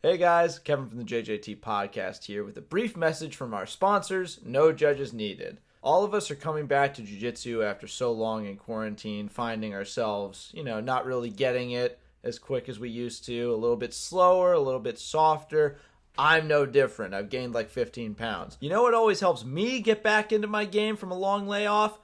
Hey guys, Kevin from the JJT podcast here with a brief message from our sponsors, No Judges Needed. All of us are coming back to Jiu-Jitsu after so long in quarantine, finding ourselves, not really getting it as quick as we used to, a little bit slower, a little bit softer. I'm no different. I've gained like 15 pounds. You know what always helps me get back into my game from a long layoff?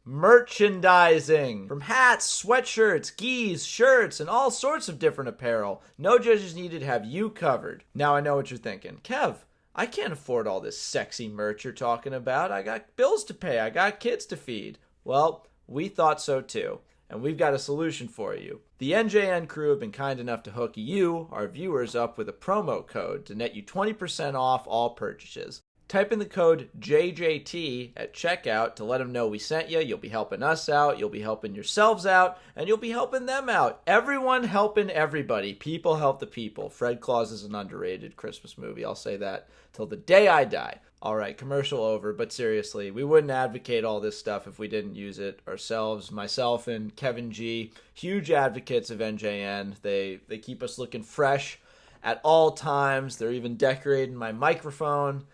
Merchandising. From hats, sweatshirts, gis, shirts, and all sorts of different apparel. No Judges Needed have you covered. Now I know what you're thinking. Kev, I can't afford all this sexy merch you're talking about. I got bills to pay. I got kids to feed. Well, we thought so too. And we've got a solution for you. The NJN crew have been kind enough to hook you, our viewers, up with a promo code to net you 20% off all purchases. Type in the code JJT at checkout to let them know we sent you. You'll be helping us out, you'll be helping yourselves out, and you'll be helping them out. Everyone helping everybody. People help the people. Fred Claus is an underrated Christmas movie. I'll say that till the day I die. All right, commercial over, but seriously, we wouldn't advocate all this stuff if we didn't use it ourselves. Myself and Kevin G, huge advocates of NJN. They keep us looking fresh at all times. They're even decorating my microphone.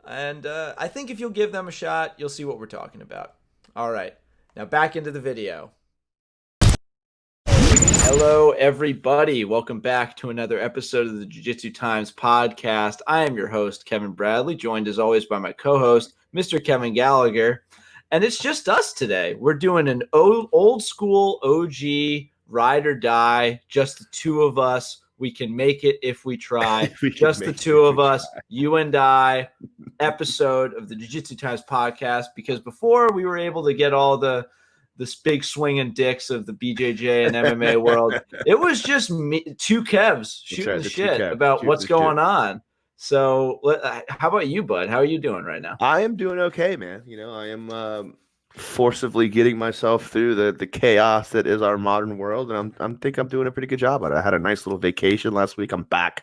And I think if you'll give them a shot, you'll see what we're talking about. All right, now back into the video. Hello, everybody. Welcome back to another episode of the Jiu-Jitsu Times podcast. I am your host, Kevin Bradley, joined as always by my co-host, Mr. Kevin Gallagher. And it's just us today. We're doing an old school OG ride or die, just the two of us. We can make it if we try. Just the two of us, you and I, episode of the Jiu-Jitsu Times podcast. Because before we were able to get all this big swinging dicks of the BJJ and MMA world, it was just me, two Kevs shooting the shit about what's going on. So how about you, bud? How are you doing right now? I am doing okay, man. I am forcibly getting myself through the chaos that is our modern world, and I think I'm doing a pretty good job at it. I had a nice little vacation last week. I'm back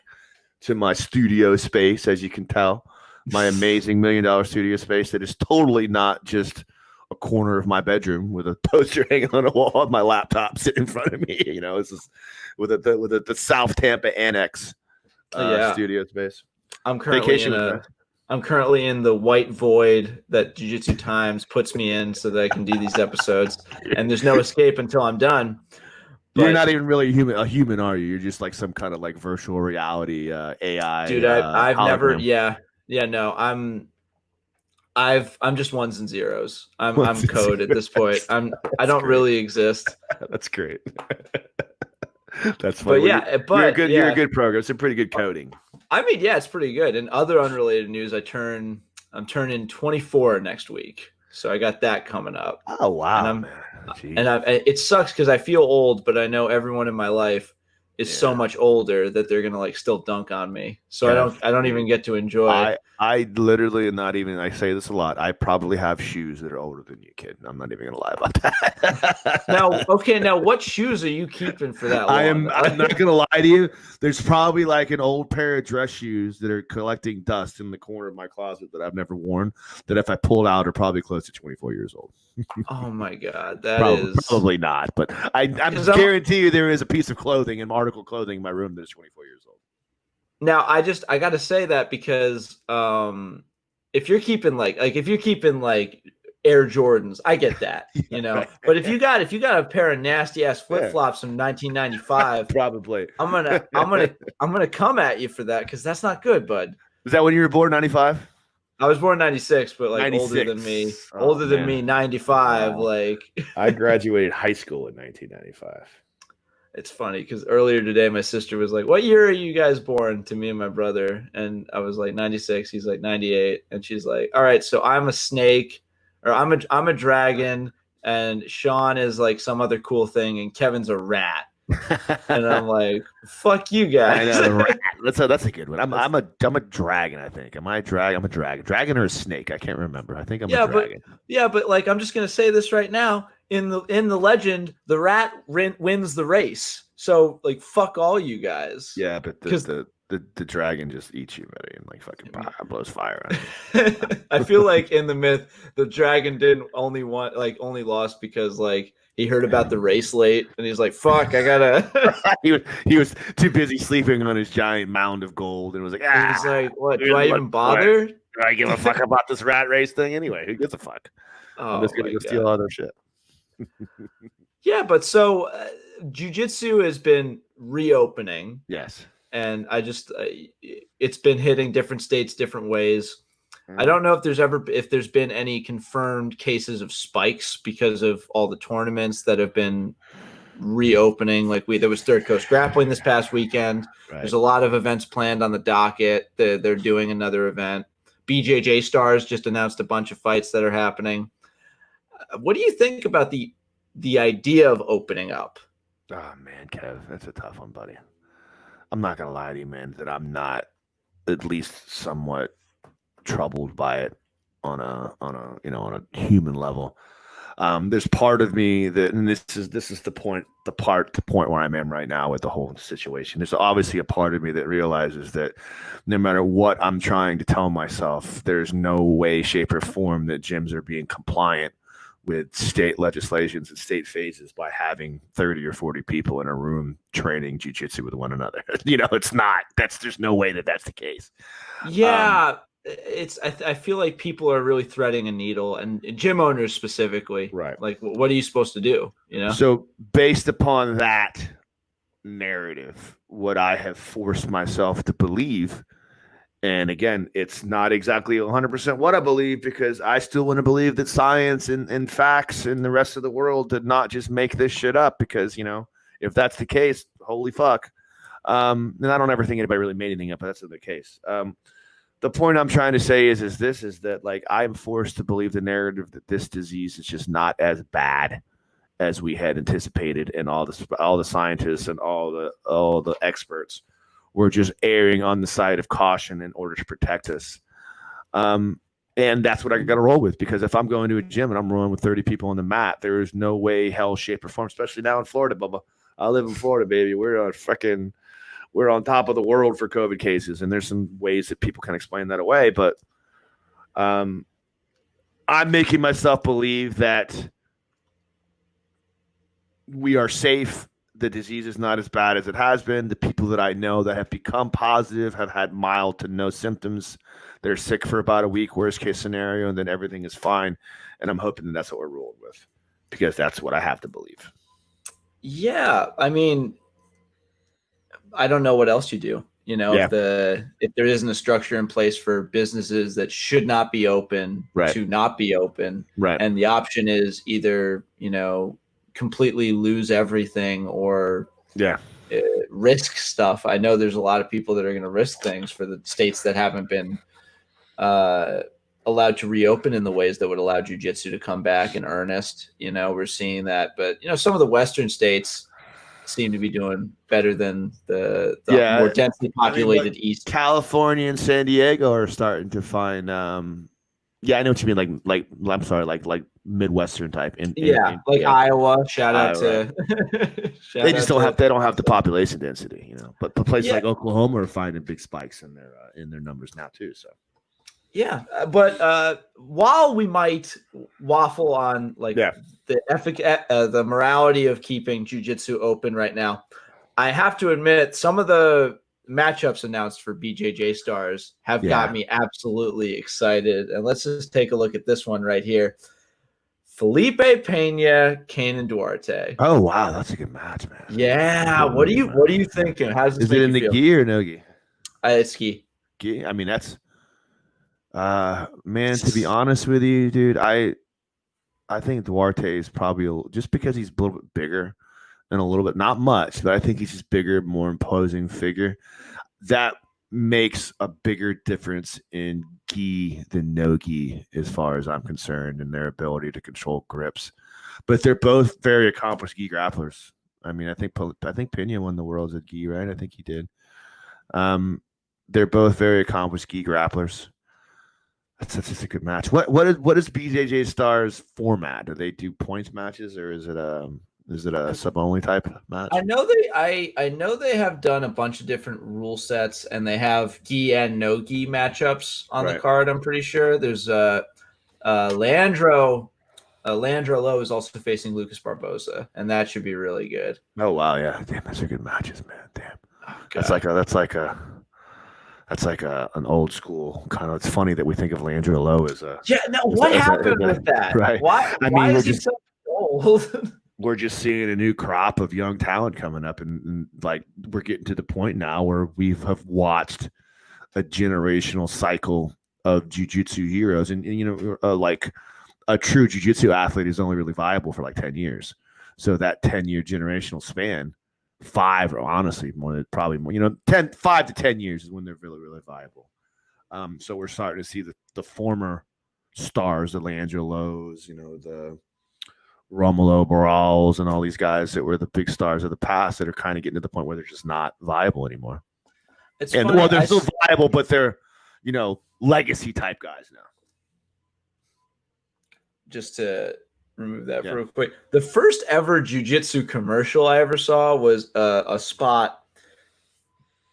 to my studio space, as you can tell, my amazing $1 million studio space that is totally not just a corner of my bedroom with a poster hanging on a wall, my laptop sitting in front of me. This is with the South Tampa Annex studio space. I'm currently in the white void that Jiu-Jitsu Times puts me in so that I can do these episodes, and there's no escape until I'm done. But you're not even really a human, are you? You're just like some kind of like virtual reality AI. Dude, I've never. No. I'm just ones and zeros. I'm code at this point. I don't really exist. That's great. That's funny. But you're a good program. It's a pretty good coding. I mean, yeah, it's pretty good. And other unrelated news, I'm turning 24 next week, so I got that coming up. Oh wow! It sucks because I feel old, but I know everyone in my life is so much older that they're gonna like still dunk on me. So I don't even get to enjoy. I literally am not even. I say this a lot. I probably have shoes that are older than you, kid. I'm not even gonna lie about that. Now what shoes are you keeping for that long? I'm not gonna lie to you. There's probably like an old pair of dress shoes that are collecting dust in the corner of my closet that I've never worn. That if I pulled out are probably close to 24 years old. Oh my god, probably not. But I guarantee you there is a piece of clothing and article clothing in my room that is 24 years old. Now I got to say that because if you're keeping like Air Jordans, I get that, Right. But if you got a pair of nasty ass flip flops from 1995, probably I'm gonna come at you for that because that's not good, bud. Was that when you were born? 95? I was born 96, but like 96. older than me, 95. Wow. Like I graduated high school in 1995. It's funny because earlier today, my sister was like, "What year are you guys born?" to me and my brother. And I was like 96. He's like 98. And she's like, "All right, so I'm a snake or I'm a dragon. And Sean is like some other cool thing. And Kevin's a rat." And I'm like, "Fuck you guys." I know, rat. That's a good one. I'm a dragon, I think. Am I a dragon? I'm a dragon. Dragon or a snake? I can't remember. I think I'm a dragon. But like I'm just going to say this right now. In the legend, the rat wins the race. So like fuck all you guys. Yeah, but the dragon just eats you, buddy, and like fucking blows fire on you. I feel like in the myth, the dragon only lost because like He heard about the race late, and he's like, "Fuck, I gotta." he was too busy sleeping on his giant mound of gold, and was like, He's like, "What? Do I even bother? Do I give a fuck about this rat race thing anyway? Who gives a fuck? I'm just Oh gonna my go steal god." all their shit." Yeah, but so jiu-jitsu has been reopening, Yes. and I just it's been hitting different states different ways. I Mhm. don't know if there's been any confirmed cases of spikes because of all the tournaments that have been reopening. Like there was Third Coast Grappling this past weekend. Right. There's a lot of events planned on the docket. They're doing another event. BJJ Stars just announced a bunch of fights that are happening. What do you think about the idea of opening up? Oh man, Kev, that's a tough one, buddy. I'm not gonna lie to you, man, that I'm not at least somewhat troubled by it on a human level. There's part of me that, and this is the point where I'm in right now with the whole situation. There's obviously a part of me that realizes that no matter what I'm trying to tell myself, there's no way, shape, or form that gyms are being compliant with state legislations and state phases by having 30 or 40 people in a room training jiu-jitsu with one another. It's not. There's no way that that's the case. Yeah, I feel like people are really threading a needle, and gym owners specifically. Right. Like, what are you supposed to do? So based upon that narrative, what I have forced myself to believe, and again, it's not exactly 100% what I believe, because I still want to believe that science and facts and the rest of the world did not just make this shit up, because, if that's the case, holy fuck. And I don't ever think anybody really made anything up, but that's not the case. The point I'm trying to say is that, like, I'm forced to believe the narrative that this disease is just not as bad as we had anticipated, and all the scientists and all the experts were just erring on the side of caution in order to protect us. And that's what I got to roll with, because if I'm going to a gym and I'm rolling with 30 people on the mat, there is no way, hell, shape, or form, especially now in Florida, Bubba. I live in Florida, baby. We're on top of the world for COVID cases, and there's some ways that people can explain that away. But I'm making myself believe that we are safe. The disease is not as bad as it has been. The people that I know that have become positive have had mild to no symptoms. They're sick for about a week, worst case scenario, and then everything is fine. And I'm hoping that that's what we're rolling with, because that's what I have to believe. Yeah, I mean, I don't know what else you do. If there isn't a structure in place for businesses that should not be open to not be open, and the option is either completely lose everything or risk stuff. I know there's a lot of people that are going to risk things for the states that haven't been allowed to reopen in the ways that would allow jiu-jitsu to come back in earnest. We're seeing that, but some of the Western states seem to be doing better than the more densely populated East. California and San Diego are starting to find I know what you mean, like I'm sorry, like Midwestern type. Iowa. Shout out to they just don't have the population density, But places like Oklahoma are finding big spikes in their numbers now too. So but while we might waffle on the morality of keeping jiu-jitsu open right now, I have to admit some of the matchups announced for BJJ Stars have got me absolutely excited. And let's just take a look at this one right here. Felipe Pena, Kenan Duarte. Oh wow, that's a good match, man. Yeah, what are you thinking? How does this Is it in the gi or no gi? It's gi. Gi. I mean, that's man. To be honest with you, dude, I think Duarte is probably just because he's a little bit bigger and a little bit, not much, but I think he's just bigger, more imposing figure. That makes a bigger difference in gi than no gi, as far as I'm concerned, in their ability to control grips. But they're both very accomplished gi grapplers. I mean, I think Pena won the worlds at gi, right? I think he did. They're both very accomplished gi grapplers. That's just a good match. What is BJJ Stars format? Do they do points matches, or is it a sub only type match? I know they have done a bunch of different rule sets, and they have gi and no gi matchups on the card. I'm pretty sure there's Leandro Leandro Lo is also facing Lucas Barboza, and that should be really good. Oh wow, yeah, damn, those are good matches, man. Damn, Oh, that's like an old school kind of. It's funny that we think of Leandro Lowe as a what happened with that? Right? Why is he so old? We're just seeing a new crop of young talent coming up, and like we're getting to the point now where we have watched a generational cycle of jiu-jitsu heroes, and like a true jiu-jitsu athlete is only really viable for like 10 years. So that 10-year generational span, 5 or honestly more, probably more, 5 to 10 years is when they're really, really viable. So we're starting to see the former stars, the Leandro Lows, the Romulo Barals and all these guys that were the big stars of the past that are kind of getting to the point where they're just not viable anymore. It's funny, well, they're still viable, but they're, legacy type guys now. Just to remove that real quick, the first ever jiu-jitsu commercial I ever saw was a spot,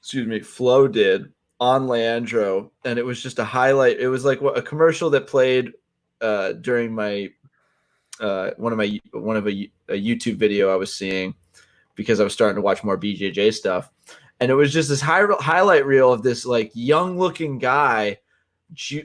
Flo did on Leandro, and it was just a highlight. It was like a commercial that played during my one of a YouTube video I was seeing because I was starting to watch more BJJ stuff, and it was just this highlight reel of this like young looking guy,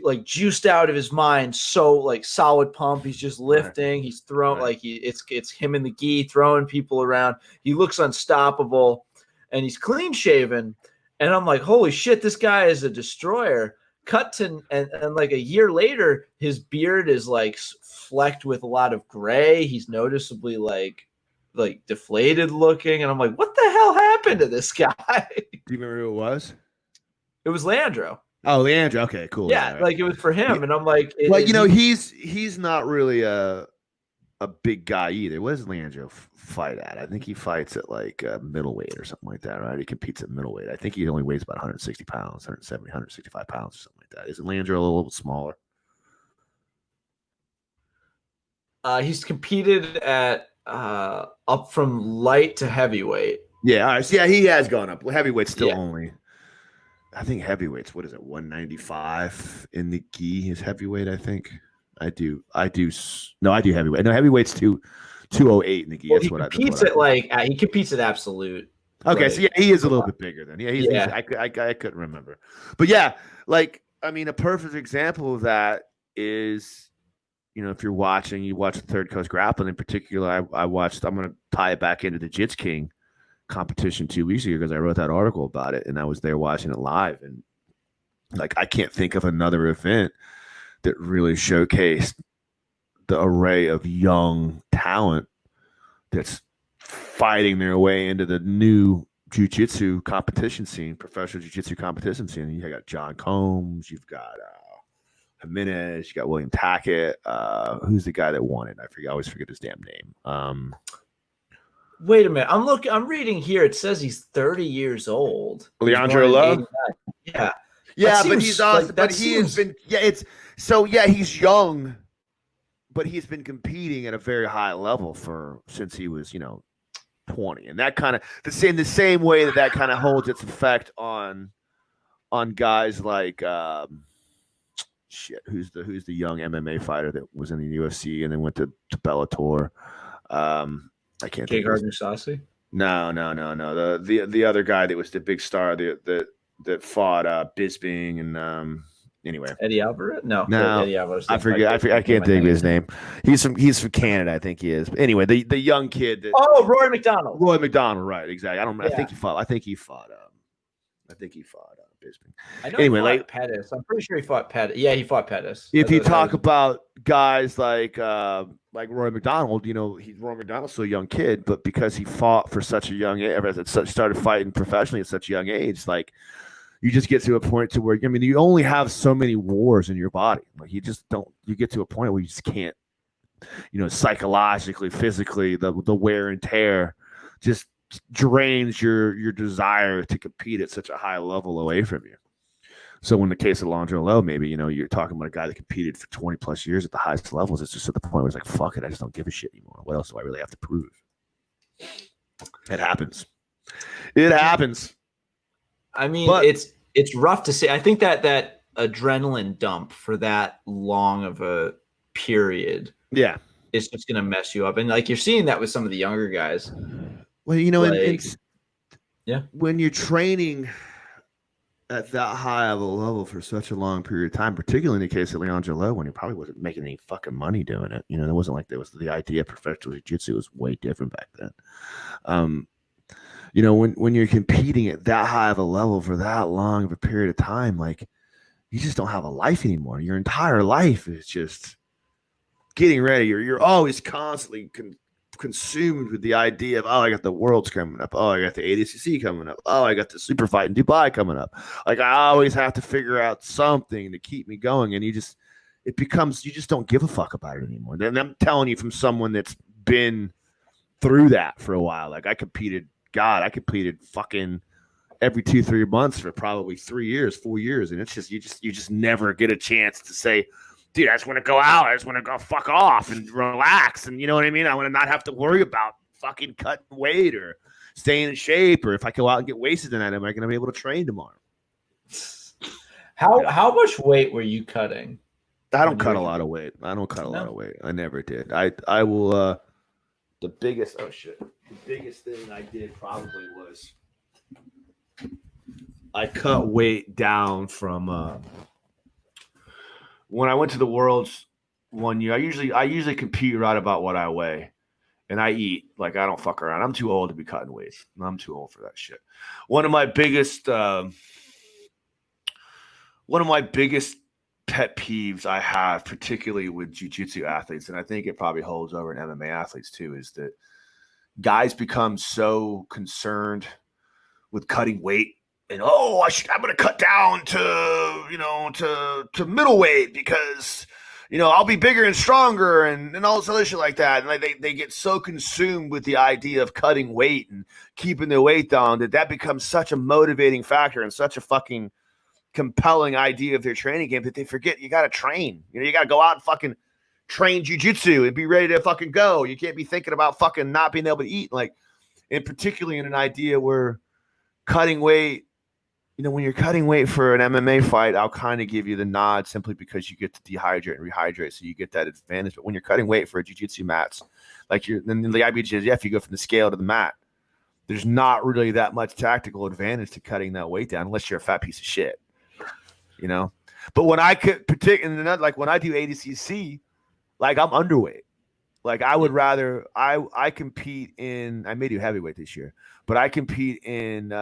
like juiced out of his mind, so like solid pump. He's just lifting. He's throwing it's him in the gi throwing people around. He looks unstoppable, and he's clean shaven. And I'm like, holy shit, this guy is a destroyer. Cut to and like a year later, his beard is like flecked with a lot of gray. He's noticeably like deflated looking, and I'm like, what the hell happened to this guy? Do you remember who it was? It was Leandro. Oh, Leandro. Okay, cool. Yeah, like it was for him, and I'm like, he's not really a big guy either. What does Leandro fight at? I think he fights at like middleweight or something like that, right? He competes at middleweight. I think he only weighs about 160 pounds, 170, 165 pounds or something like that. Isn't Leandro a little bit smaller? He's competed at up from light to heavyweight. Yeah, all right. So, yeah, he has gone up. Heavyweight's still only. I think heavyweight's, what is it, 195 in the gi is heavyweight, I think. I do heavyweight. No, heavyweight's 208 in the gi. Well, he competes at absolute. Okay, so yeah, he is a little bit bigger than. I couldn't remember. But yeah, a perfect example of that is, if you're watching, you watch the Third Coast Grappling in particular. I watched, I'm going to tie it back into the Jits King competition 2 weeks ago because I wrote that article about it and I was there watching it live. And I can't think of another event that really showcased the array of young talent that's fighting their way into the new jiu-jitsu competition scene, professional jiu-jitsu competition scene. You got John Combs, you've got Jimenez, you got William Tackett. Who's the guy that won it? I always forget his damn name. Wait a minute. I'm reading here. It says he's 30 years old. Leandro Love? Yeah. Yeah, but he's awesome. But he has been. Yeah, he's young, but he's been competing at a very high level since he was 20, and that kind of the same way that kind of holds its effect on guys like who's the young MMA fighter that was in the UFC and then went to Bellator. I can't think. Gegard Mousasi? No. The other guy that was the big star that fought Bisping and anyway. Eddie Alvarez? No. Eddie Alvarez. I forget. I can't think of his name. He's from Canada, I think he is. But anyway, the young kid. Roy McDonald. Roy McDonald, right? Exactly. I think he fought. Bisping. I know he fought Pettis. I'm pretty sure he fought Pettis. Yeah, he fought Pettis. If you talk about guys like Roy McDonald, Roy McDonald's still a young kid, but because he fought for such a young age, started fighting professionally at such a young age, you just get to a point to where you only have so many wars in your body. You just don't. You get to a point where you just can't. Psychologically, physically, the wear and tear just drains your desire to compete at such a high level away from you. So in the case of Leandro Lo, maybe, you're talking about a guy that competed for 20 plus years at the highest levels. It's just at the point where it's like, fuck it, I just don't give a shit anymore. What else do I really have to prove? It happens. I mean, it's rough to say. I think that adrenaline dump for that long of a period. Yeah. it's just gonna mess you up. And like you're seeing that with some of the younger guys. Well, you know, Like, yeah. when you're training at that high of a level for such a long period of time, particularly in the case of Leon Gillot, when he probably wasn't making any fucking money doing it. You know, it wasn't like there was the idea of professional jiu-jitsu was way different back then. You know, when you're competing at that high of a level for that long of a period of time, like you just don't have a life anymore. Your entire life is just getting ready. You're always constantly consumed with the idea of, oh, I got the Worlds coming up. Oh, I got the ADCC coming up. Oh, I got the super fight in Dubai coming up. Like I always have to figure out something to keep me going. And you just don't give a fuck about it anymore. Then I'm telling you from someone that's been through that for a while. Like I competed fucking every 2-3 months for probably 3 years, 4 years. And it's just, you just never get a chance to say, dude, I just want to go out. I just want to go fuck off and relax. And you know what I mean? I want to not have to worry about fucking cutting weight or staying in shape. Or if I go out and get wasted tonight, am I going to be able to train tomorrow? How much weight were you cutting? I don't cut a lot of weight. I never did. I will, the biggest thing I did probably was I cut weight down from, when I went to the Worlds one year. I usually compete right about what I weigh, and I eat like I don't fuck around. I'm too old to be cutting weight. I'm too old for that shit. One of my biggest pet peeves I have, particularly with jiu-jitsu athletes, and I think it probably holds over in MMA athletes too, is that guys become so concerned with cutting weight. And I'm going to cut down to middleweight because I'll be bigger and stronger and all this other shit like that. And like they get so consumed with the idea of cutting weight and keeping their weight down that becomes such a motivating factor and such a fucking compelling idea of their training game that they forget you got to train. You got to go out and fucking train jiu-jitsu and be ready to fucking go. You can't be thinking about fucking not being able to eat. Like, and particularly in an idea where cutting weight. When you're cutting weight for an MMA fight, I'll kind of give you the nod simply because you get to dehydrate and rehydrate, so you get that advantage. But when you're cutting weight for a jiu-jitsu match, like then the IBJJF, you go from the scale to the mat. There's not really that much tactical advantage to cutting that weight down unless you're a fat piece of shit, But when I could, particularly like when I do ADCC, like I'm underweight. Like I would rather I compete in, I may do heavyweight this year, but I compete in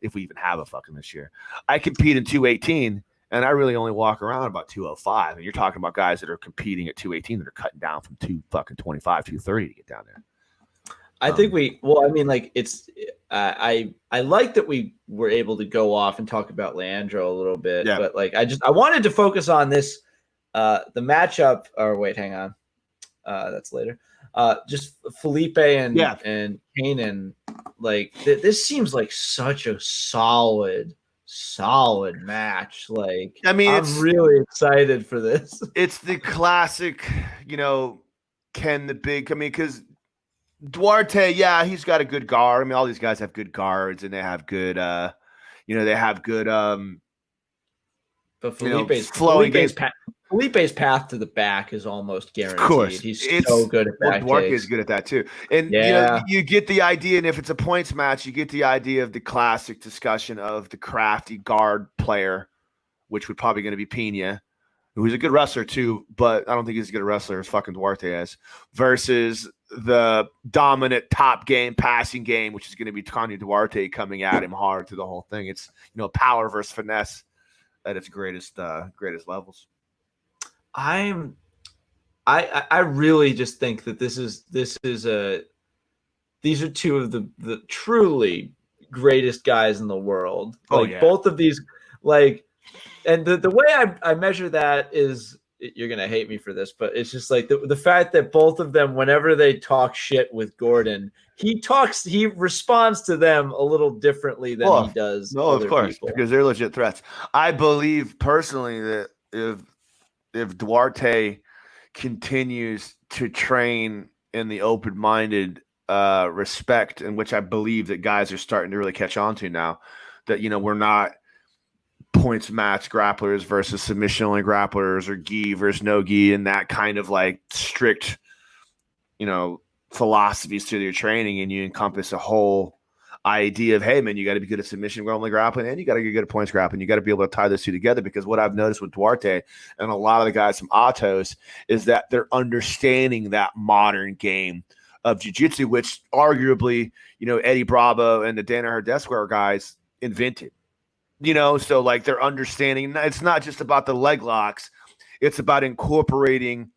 if we even have a fucking this year. I compete in 218 and I really only walk around about 205. And you're talking about guys that are competing at 218 that are cutting down from 225, 230 to get down there. I think it's I like that we were able to go off and talk about Leandro a little bit, but like I wanted to focus on this the matchup, or wait, hang on. That's later. Just Felipe and Kanan. Like this seems like such a solid match. Like I'm really excited for this. It's the classic, Ken the Big. Because Duarte, he's got a good guard. All these guys have good guards and they have good, But Felipe's path to the back is almost guaranteed. Of course. He's so good at back Duarte is good at that too. And you get the idea, and if it's a points match, you get the idea of the classic discussion of the crafty guard player, which would probably going to be Pena, who's a good wrestler too, but I don't think he's as good a wrestler as fucking Duarte is, versus the dominant top game, passing game, which is going to be Tanya Duarte coming at him hard through the whole thing. It's, power versus finesse at its greatest levels. I really just think that these are two of the truly greatest guys in the world. Both of these, and the way I measure that is, you're gonna hate me for this, but it's just like the fact that both of them, whenever they talk shit with Gordon, he responds to them a little differently than he does. No, of course, people. Because they're legit threats. I believe personally that if Duarte continues to train in the open-minded respect, in which I believe that guys are starting to really catch on to now, that we're not points match grapplers versus submission only grapplers or gi versus no gi and that kind of like strict philosophies to your training, and you encompass a whole idea of, hey man, you got to be good at submission only grappling, and you got to get good at points grappling. You got to be able to tie those two together, because what I've noticed with Duarte and a lot of the guys from Atos is that they're understanding that modern game of jiu-jitsu, which arguably, Eddie Bravo and the Danaher Death Square guys invented. So like they're understanding, it's not just about the leg locks, it's about incorporating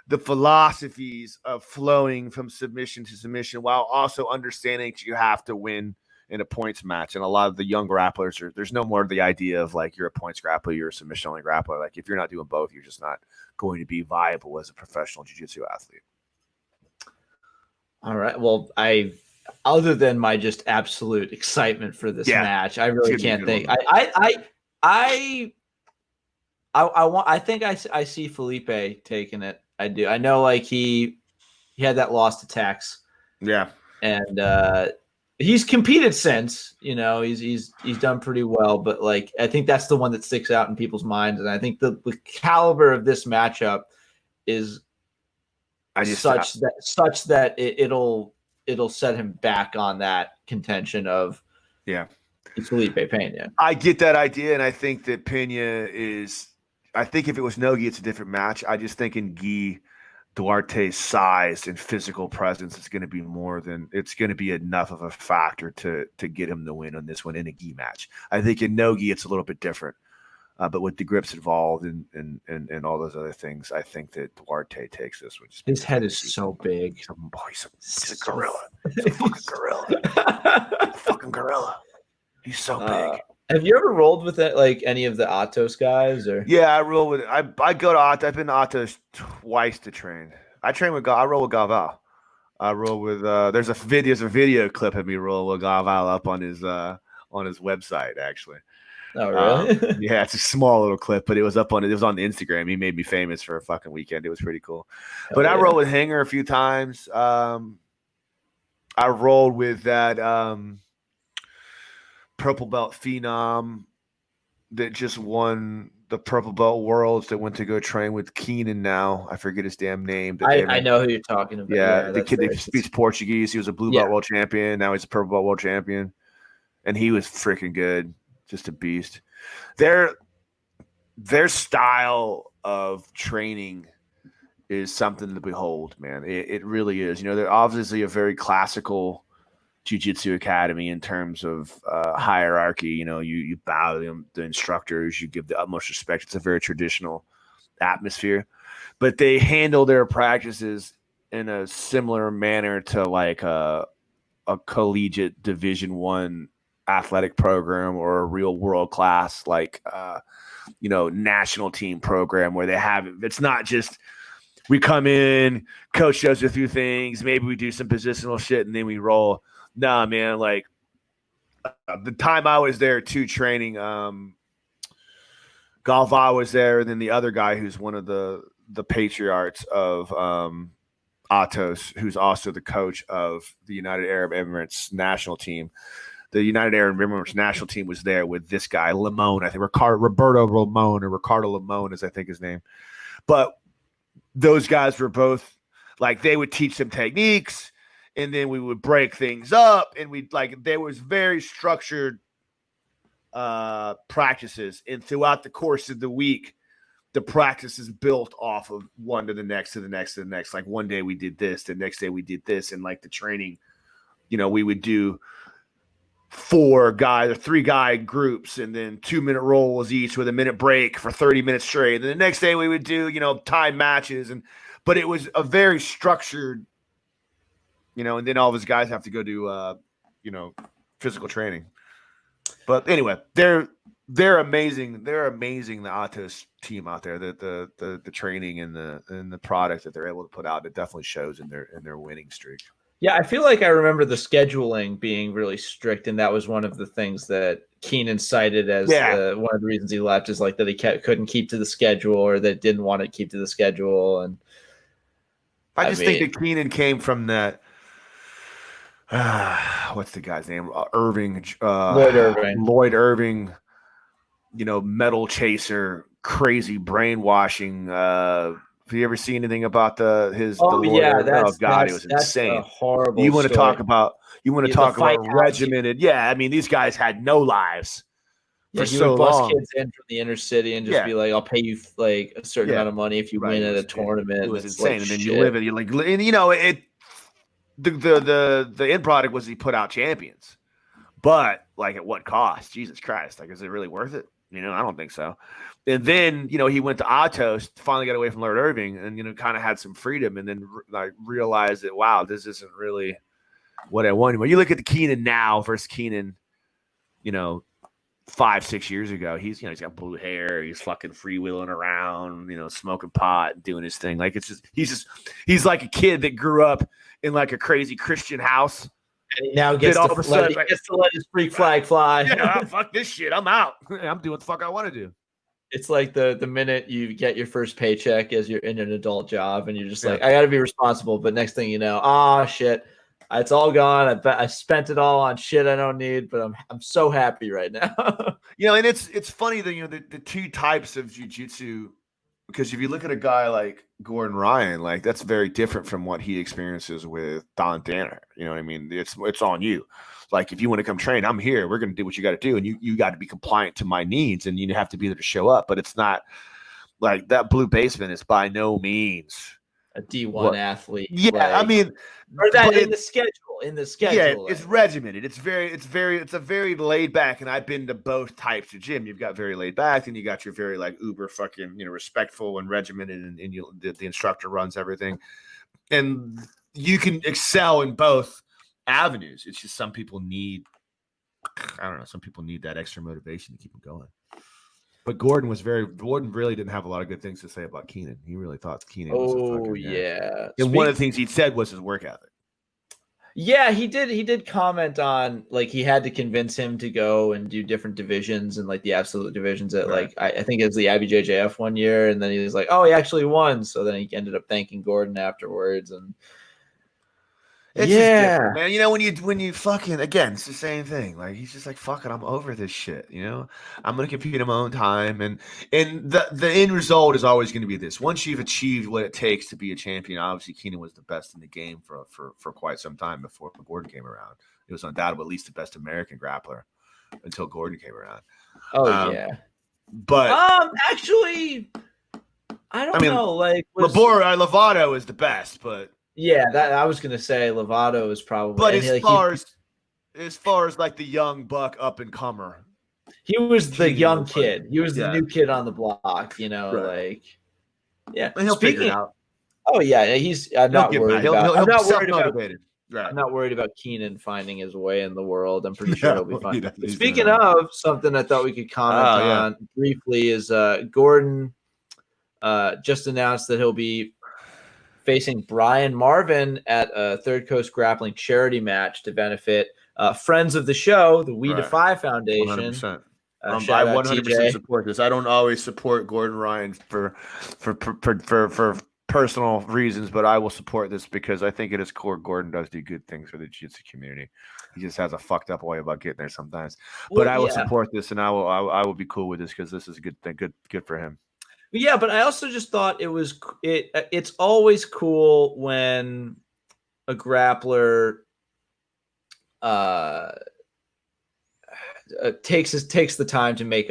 the philosophies of flowing from submission to submission while also understanding that you have to win in a points match. And a lot of the young grapplers, there's no more the idea of like, you're a points grappler, you're a submission only grappler. Like if you're not doing both, you're just not going to be viable as a professional jiu-jitsu athlete. All right. Well, other than my just absolute excitement for this match, I really can't think. I think I see Felipe taking it. I do. I know like he had that loss to Tex. Yeah. And he's competed since, he's done pretty well, but like I think that's the one that sticks out in people's minds. And I think the caliber of this matchup is such that it'll set him back on that contention of Felipe Pena. I get that idea, and I think that Pena is. I think if it was Nogi, it's a different match. I just think in Guy Duarte's size and physical presence, it's going to be enough of a factor to get him the win on this one in a Guy match. I think in Nogi, it's a little bit different. But with the grips involved and all those other things, I think that Duarte takes this one. His head is so big. He's a gorilla. He's a fucking gorilla. Fucking gorilla. He's so big. Have you ever rolled with it, like any of the Atos guys? Or yeah, I roll with it. I go to Atos. I've been to Atos twice to train. I roll with Galval. I roll with. There's a video clip of me rolling with Galval up on his website actually. Oh really? Yeah, it's a small little clip, but it was up on it. It was on the Instagram. He made me famous for a fucking weekend. It was pretty cool. But I rolled with Hanger a few times. I rolled with that. Purple belt phenom that just won the purple belt worlds that went to go train with Keenan now. I forget his damn name. I know who you're talking about. Yeah, the kid that speaks Portuguese. He was a blue belt world champion. Now he's a purple belt world champion. And he was freaking good. Just a beast. Their style of training is something to behold, man. It really is. They're obviously a very classical jiu-jitsu academy in terms of hierarchy. You bow the instructors, you give the utmost respect. It's a very traditional atmosphere, but they handle their practices in a similar manner to like a collegiate Division I athletic program or a real world class like national team program, where it's not just we come in, coach shows a few things, maybe we do some positional shit and then we roll. Nah, man, like the time I was there too training, Galva was there, and then the other guy who's one of the patriarchs of Atos, who's also the coach of the United Arab Emirates national team. The United Arab Emirates national team was there with this guy, Limon, I think Roberto Limon, or Ricardo Limon is I think his name. But those guys were both like, they would teach some techniques, and then we would break things up, and there was very structured practices. And throughout the course of the week, the practice is built off of one to the next, to the next, to the next. Like one day we did this, the next day we did this. And like the training, we would do 4 guy or 3 guy groups, and then 2-minute rolls each with a minute break for 30 minutes straight. And then the next day we would do, time matches. But it was a very structured, and then all of his guys have to go do, physical training. But anyway, they're amazing. They're amazing. The Atos team out there, the training and the product that they're able to put out, it definitely shows in their winning streak. Yeah, I feel like I remember the scheduling being really strict, and that was one of the things that Keenan cited as one of the reasons he left, is like that he couldn't keep to the schedule, or that didn't want to keep to the schedule. And I think that Keenan came from that. What's the guy's name? Irving. Lloyd Irving. Metal chaser, crazy brainwashing, Have you ever seen anything about his? Oh the yeah, lawyer? that's Oh God, it was that's insane. a horrible. You want to story. talk about? You want to The talk fight about house, regimented? Yeah, I mean these guys had no lives for he so would bust long. kids in from the inner city and just be like, "I'll pay you like a certain amount of money if you win at a tournament." It was it's insane, like, and then shit. you live it. You're like, and you know it. The end product was he put out champions, but like at what cost? Jesus Christ! Like, is it really worth it? You know, I don't think so. And then, you know, he went to Atos, finally got away from Lord Irving, and, you know, kind of had some freedom, and then like realized that, wow, this isn't really what I wanted. When you look at the Keenan now versus Keenan, you know, 5-6 years ago, he's got blue hair, he's fucking freewheeling around, you know, smoking pot, doing his thing. Like he's like a kid that grew up in like a crazy Christian house. And he now gets to let his freak flag fly. Yeah, fuck this shit. I'm out. I'm doing what the fuck I want to do. It's like the minute you get your first paycheck as you're in an adult job, and you're just like, I got to be responsible. But next thing you know, shit, it's all gone. I spent it all on shit I don't need. But I'm so happy right now. You know, and it's funny that, you know, the two types of jiu-jitsu, because if you look at a guy like Gordon Ryan, like that's very different from what he experiences with Don Danner. You know what I mean? It's on you. Like, if you want to come train, I'm here. We're going to do what you got to do. And you got to be compliant to my needs, and you have to be there to show up. But it's not like that blue basement is by no means a D1 athlete. Yeah. Like, I mean, or that in the schedule, yeah, it's regimented. It's a very laid back. And I've been to both types of gym. You've got very laid back, and you got your very like uber fucking, you know, respectful and regimented, and the instructor runs everything. And you can excel in both avenues. It's just some people need that extra motivation to keep them going. But Gordon really didn't have a lot of good things to say about Keenan. He really thought Keenan was a fucking yeah. And one of the things he said was his work ethic. Yeah, he did comment on, like, he had to convince him to go and do different divisions and like the absolute divisions at like I think it was the IBJJF one year, and then he was like, oh, he actually won. So then he ended up thanking Gordon afterwards, and it's just different, man. You know, when you fucking, again, it's the same thing. Like, he's just like, fuck it, I'm over this shit. You know, I'm gonna compete in my own time, and the end result is always going to be this. Once you've achieved what it takes to be a champion, obviously Keenan was the best in the game for quite some time before Gordon came around. He was undoubtedly at least the best American grappler until Gordon came around. But actually, I don't know. Like, Lovato is the best, but. Yeah, that I was gonna say Lovato is probably. But as far as like the young buck up and comer, he was the young kid. He was the new kid on the block. You know, like and he'll figure it out. Oh yeah, I'm not worried about. I'm not worried about. Right. I'm not worried about Keenan finding his way in the world. I'm pretty sure he'll be fine. Speaking of something, I thought we could comment on briefly is Gordon just announced that he'll be facing Brian Marvin at a Third Coast Grappling charity match to benefit friends of the show, the We Defy Foundation. 100%. I 100% support this. I don't always support Gordon Ryan for personal reasons, but I will support this because I think at his core, Gordon does do good things for the jiu-jitsu community. He just has a fucked up way about getting there sometimes. But I will support this, and I will be cool with this because this is a good thing, good for him. Yeah, but I also just thought it's always cool when a grappler takes the time to make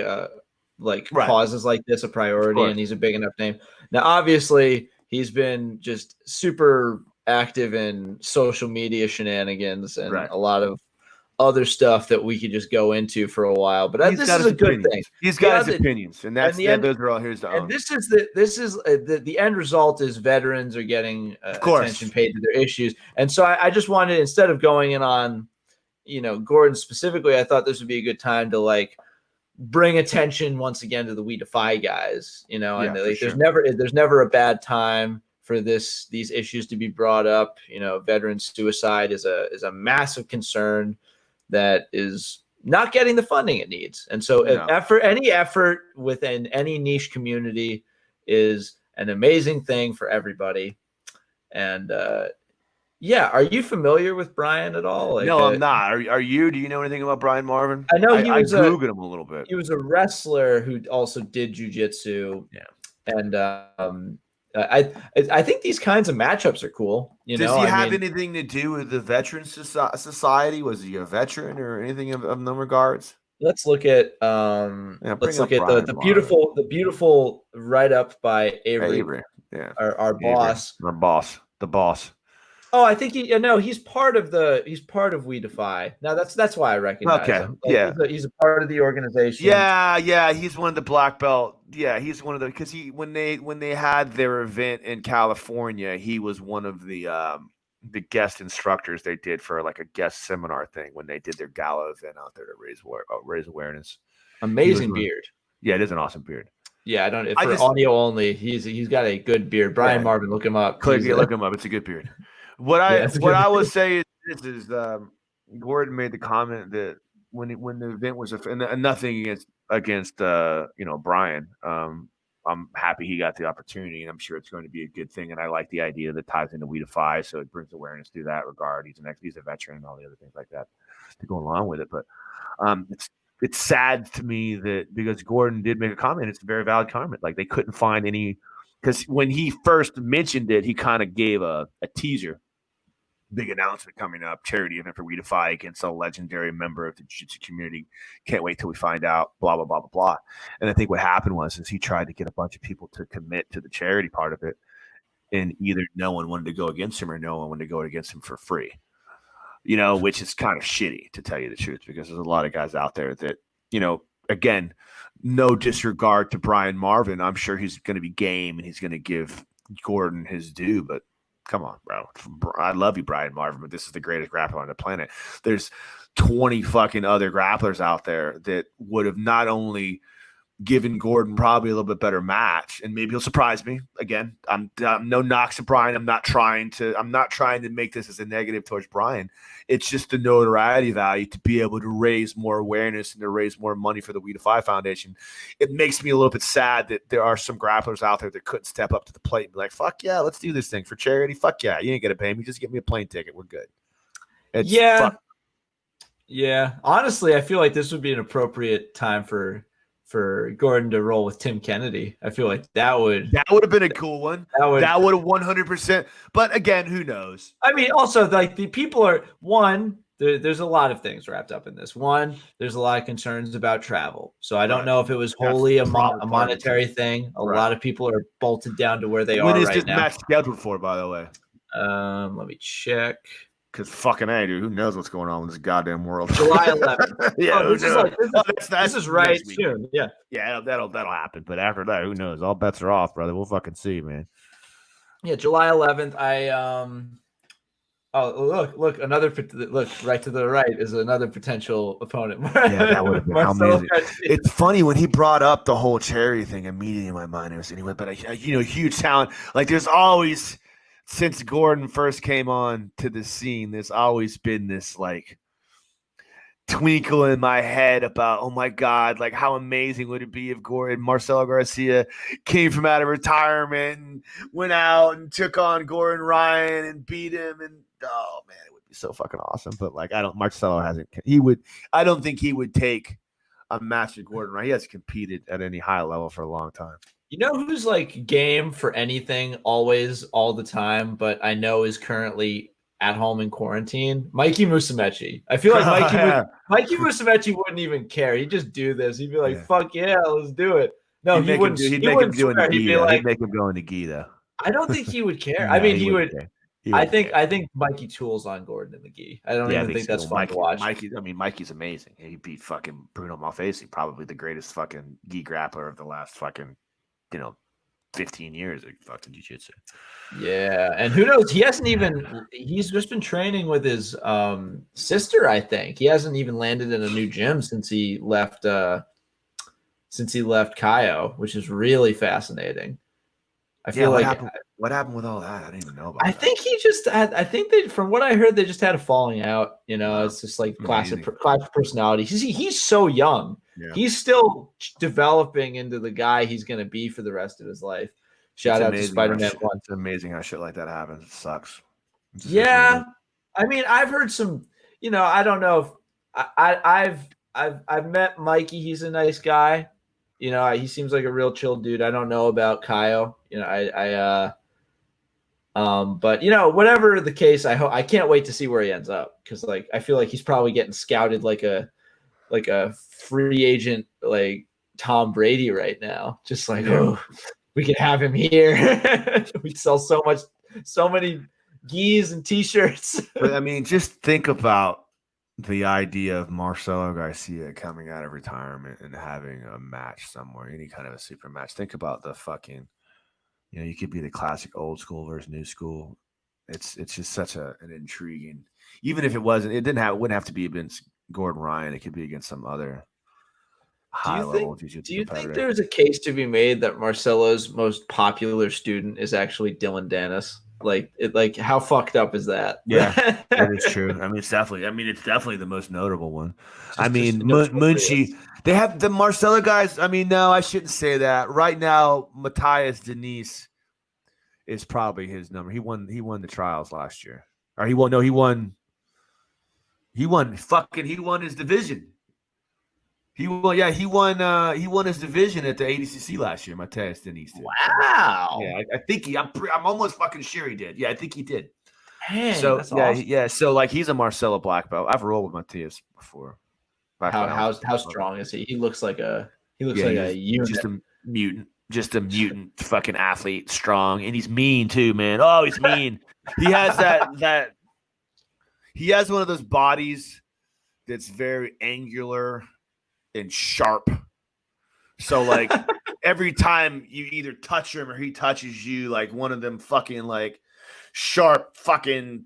causes like this a priority, and he's a big enough name. Now, obviously, he's been just super active in social media shenanigans and a lot of other stuff that we could just go into for a while, but this is a good thing. He's got his opinions, and those are all his to own. And this is the end result is veterans are getting attention paid to their issues, and so I just wanted, instead of going in on, you know, Gordon specifically, I thought this would be a good time to like bring attention once again to the We Defy guys, you know, and there's never a bad time for these issues to be brought up. You know, veteran suicide is a massive concern that is not getting the funding it needs. And so any effort within any niche community is an amazing thing for everybody. And are you familiar with Brian at all? Like, no, I'm not. Are you? Do you know anything about Brian Marvin? I know I Googled him a little bit. He was a wrestler who also did jiu-jitsu. Yeah. And I think these kinds of matchups are cool. Does he have anything to do with the veteran society? Was he a veteran or anything of no regards? Let's look at the beautiful write up by Avery. Yeah, our boss. The boss. Oh, I think he's part of We Defy. Now that's why I recognize him. He's a part of the organization. Yeah, he's one of the black belt. Yeah, he's one of the because when they had their event in California, he was one of the guest instructors they did for like a guest seminar thing when they did their gala event out there to raise awareness. Amazing beard. Yeah, it is an awesome beard. Yeah, audio only. He's got a good beard. Brian Marvin, look him up. Look him up. It's a good beard. What I would say is Gordon made the comment that when the event was and nothing against Brian. I'm happy he got the opportunity, and I'm sure it's going to be a good thing. And I like the idea that ties into We Defy, so it brings awareness through that regard. He's a veteran and all the other things like that to go along with it. But it's sad to me that because Gordon did make a comment, it's a very valid comment. Like they couldn't find any because when he first mentioned it, he kind of gave a teaser. Big announcement coming up, charity event for We Defy against a legendary member of the Jiu-Jitsu community. Can't wait till we find out, blah, blah, blah, blah, blah. And I think what happened was he tried to get a bunch of people to commit to the charity part of it. And either no one wanted to go against him or no one wanted to go against him for free, which is kind of shitty to tell you the truth, because there's a lot of guys out there that, again, no disregard to Brian Marvin. I'm sure he's going to be game and he's going to give Gordon his due, but come on, bro. I love you, Brian Marvin, but this is the greatest grappler on the planet. There's 20 fucking other grapplers out there that would have not only given Gordon probably a little bit better match, and maybe he'll surprise me. Again, I'm no knocks to Brian. I'm not trying to make this as a negative towards Brian. It's just the notoriety value to be able to raise more awareness and to raise more money for the We Defy Foundation. It makes me a little bit sad that there are some grapplers out there that couldn't step up to the plate and be like, fuck yeah, let's do this thing for charity. Fuck yeah, you ain't gonna pay me. Just give me a plane ticket. We're good. Yeah. Honestly, I feel like this would be an appropriate time for Gordon to roll with Tim Kennedy. I feel like that would have been a cool one. That would have 100%. But again, who knows? I mean, also like the people are there's a lot of things wrapped up in this. One, there's a lot of concerns about travel. So I don't know if it was wholly a monetary thing. A lot of people are bolted down to where they are right now. When is this match scheduled for, by the way? Let me check. Because fucking A, dude, who knows what's going on in this goddamn world? July 11th. This is right soon. Yeah. Yeah, that'll happen. But after that, who knows? All bets are off, brother. We'll fucking see, man. Yeah, July 11th. Look, right to the right is another potential opponent. Yeah, that would have been amazing. It's funny when he brought up the whole charity thing. Immediately in my mind, it was anyway. But huge talent. Like there's always. Since Gordon first came on to the scene, there's always been this like twinkle in my head about, oh my God, like how amazing would it be if Marcelo Garcia came from out of retirement and went out and took on Gordon Ryan and beat him, and oh man, it would be so fucking awesome. But like I don't think he would take a match with Gordon Ryan. He hasn't competed at any high level for a long time. You know who's like game for anything always, all the time, but I know is currently at home in quarantine? Mikey Musumeci. I feel like Mikey Musumeci wouldn't even care. He'd just do this. He'd be like, fuck yeah, let's do it. No, he wouldn't. He'd make him go in the gi, though. I don't think he would care. I mean, he would. I think Mikey tools on Gordon in the gi. I don't even think that's fun to watch. Mikey's amazing. He beat fucking Bruno Malfasi, probably the greatest fucking gi grappler of the last fucking 15 years of fucking jiu-jitsu. Yeah, and who knows? He's just been training with his sister, I think. He hasn't even landed in a new gym since he left Caio, which is really fascinating. I feel what happened with all that? I didn't even know about that. From what I heard, they just had a falling out. It's just like classic personality. He's so young. Yeah. He's still developing into the guy he's going to be for the rest of his life. Shout out to Spider-Man 1. It's amazing how shit like that happens. It sucks. Yeah. I mean, I've heard some, I don't know if I've met Mikey. He's a nice guy. You know, he seems like a real chill dude. I don't know about Kyle. You know, but you know, whatever the case, I can't wait to see where he ends up, because like I feel like he's probably getting scouted like a free agent, like Tom Brady right now. Just like, oh, we could have him here. We'd sell so many gis and t-shirts. But I mean, just think about the idea of Marcelo Garcia coming out of retirement and having a match somewhere, any kind of a super match. Think about the fucking, you know, you could be the classic old school versus new school. It's just such an intriguing, even if it wouldn't have to be against Gordon Ryan. It could be against some other high level jiu-jitsu. Do you think there's a case to be made that Marcelo's most popular student is actually Dylan Dennis? Like how fucked up is that? Yeah, that is true. I mean, it's definitely the most notable one. Munchie, they have the Marcelo guys. I mean, no, I shouldn't say that. Right now, Matthias Denise is probably his number. He won the trials last year. Or he won his division. He won his division at the ADCC last year. Matthias Denise did. Wow. Yeah, I think I'm almost fucking sure he did. Yeah, I think he did. Man, so that's yeah, awesome. yeah. So like he's a Marcelo black belt. I've rolled with Matthias before. How strong is he? He looks like a unit. Just a mutant fucking athlete, strong, and he's mean too, man. Oh, he's mean. He has that. He has one of those bodies that's very angular and sharp. So like every time you either touch him or he touches you, like one of them fucking like sharp fucking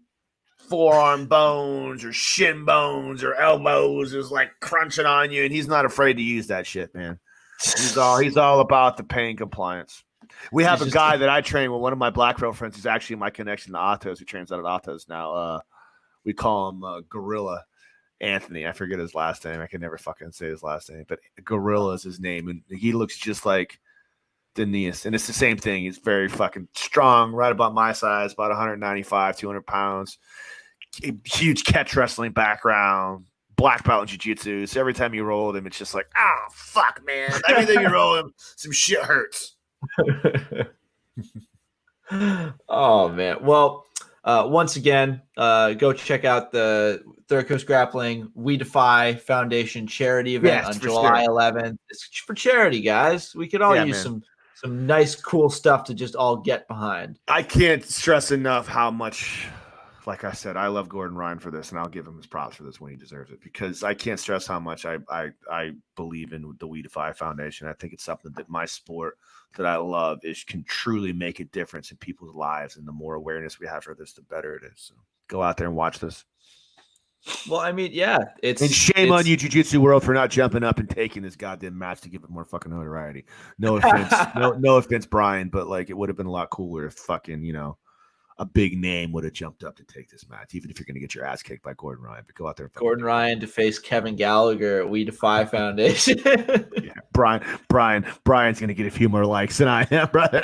forearm bones or shin bones or elbows is like crunching on you, and he's not afraid to use that shit, man. He's all about the pain compliance. We have a guy that I train with, one of my black belt friends who's actually my connection to Atos, who trains out at Atos now. We call him Gorilla Anthony. I forget his last name. I can never fucking say his last name, but Gorilla is his name, and he looks just like Denise, and it's the same thing. He's very fucking strong, right about my size, about 195, 200 pounds, huge catch wrestling background, black belt in jiu-jitsu. So every time you roll him, it's just like, oh, fuck, man. Every time you roll him, some shit hurts. Oh, man. Well, once again, go check out the Third Coast Grappling We Defy Foundation charity event on July 11th. It's for charity, guys. We could all use some nice, cool stuff to just all get behind. I can't stress enough how much, like I said, I love Gordon Ryan for this, and I'll give him his props for this when he deserves it, because I can't stress how much I believe in the We Defy Foundation. I think it's something that my sport that I love can truly make a difference in people's lives, and the more awareness we have for this, the better it is. So go out there and watch this. Well, I mean, yeah, and shame on you, Jiu-Jitsu world, for not jumping up and taking this goddamn match to give it more fucking notoriety. No offense, no offense, Brian, but like it would have been a lot cooler if fucking, you know, a big name would have jumped up to take this match, even if you're going to get your ass kicked by Gordon Ryan. But go out there. Gordon Ryan to face Kevin Gallagher at We Defy Foundation. Yeah, Brian's going to get a few more likes than I am, brother.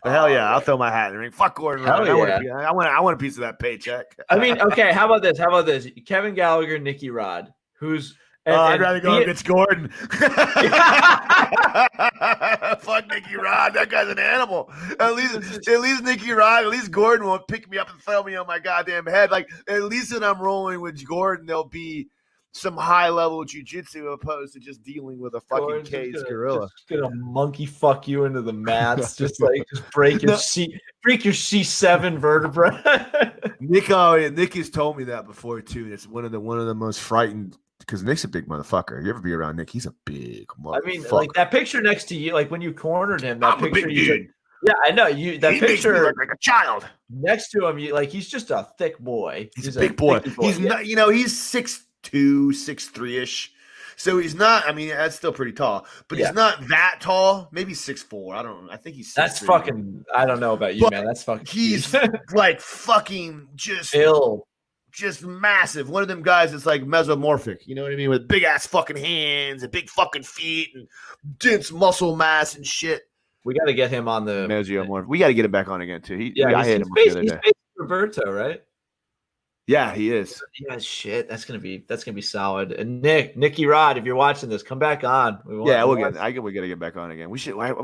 But hell yeah, I'll throw my hat in the ring. Fuck Gordon Ryan. I want a piece of that paycheck. I mean, okay, how about this? Kevin Gallagher, Nicky Rod, who's I'd rather go against Gordon. Fuck Nicky Rod. That guy's an animal. At least Nicky Rod, at least Gordon won't pick me up and throw me on my goddamn head. Like, at least when I'm rolling with Gordon, there'll be some high level jiu-jitsu opposed to just dealing with a fucking caged gorilla. Just gonna monkey fuck you into the mats, just break your C7 vertebra. Nick has told me that before too. It's one of the most frightened, because Nick's a big motherfucker. You ever be around Nick? He's a big motherfucker. I mean, like that picture next to you, like when you cornered him, that I'm picture. A big dude. Yeah, I know you. That he picture makes me look like a child next to him. He's just a thick boy. He's a big boy. He's not. You know, he's 6'2", 6'3" ish. So he's not. I mean, that's still pretty tall, but he's not that tall. Maybe 6'4". I don't know. I think he's 6'3". That's fucking. I don't know about you, but man. That's fucking. He's like fucking just ill. Just massive. One of them guys that's like mesomorphic, you know what I mean? With big ass fucking hands and big fucking feet and dense muscle mass and shit. We got to get him on the mesomorphic. We got to get him back on again too. I hit him the other day. He's Roberto, right? Yeah, he is. Yeah, shit. That's gonna be solid. And Nicky Rod, if you're watching this, come back on. We gotta get back on again. We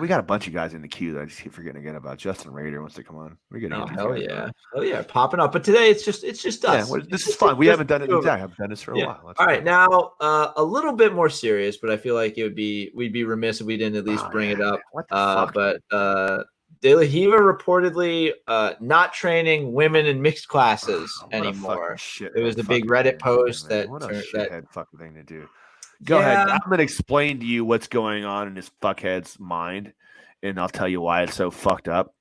got a bunch of guys in the queue that I just keep forgetting again about. Justin Raider wants to come on. We gotta get these guys on. Oh yeah, popping up. But today it's just us. Yeah, this is fun. We haven't done it. Exactly, I haven't done this for a while. All right, now a little bit more serious, but I feel like we'd be remiss if we didn't at least bring it up. What the fuck? But De La Riva reportedly not training women in mixed classes anymore. It was the big Reddit post that what a shithead fucking thing to do. Go ahead. I'm gonna explain to you what's going on in this fuckhead's mind, and I'll tell you why it's so fucked up.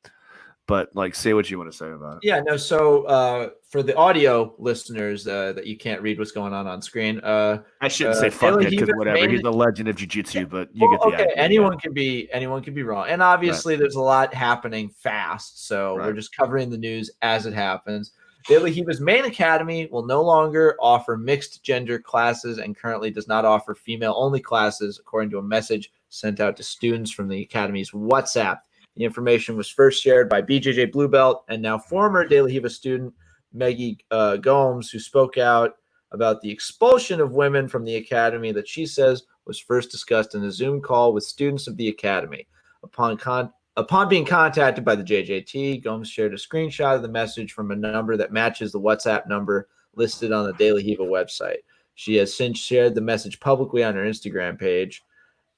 But like, say what you want to say about it. Yeah, no. So for the audio listeners that you can't read what's going on screen, I shouldn't say fuckhead because whatever. He's a legend of jiu-jitsu, but you get the idea. Anyone can be wrong, and obviously there's a lot happening fast. So we're just covering the news as it happens. De La Riva's main academy will no longer offer mixed gender classes and currently does not offer female-only classes, according to a message sent out to students from the academy's WhatsApp. The information was first shared by BJJ Blue Belt and now former De La Riva student Maggie Gomes, who spoke out about the expulsion of women from the academy that she says was first discussed in a Zoom call with students of the academy. Upon being contacted by the JJT, Gomes shared a screenshot of the message from a number that matches the WhatsApp number listed on the De La Riva website. She has since shared the message publicly on her Instagram page,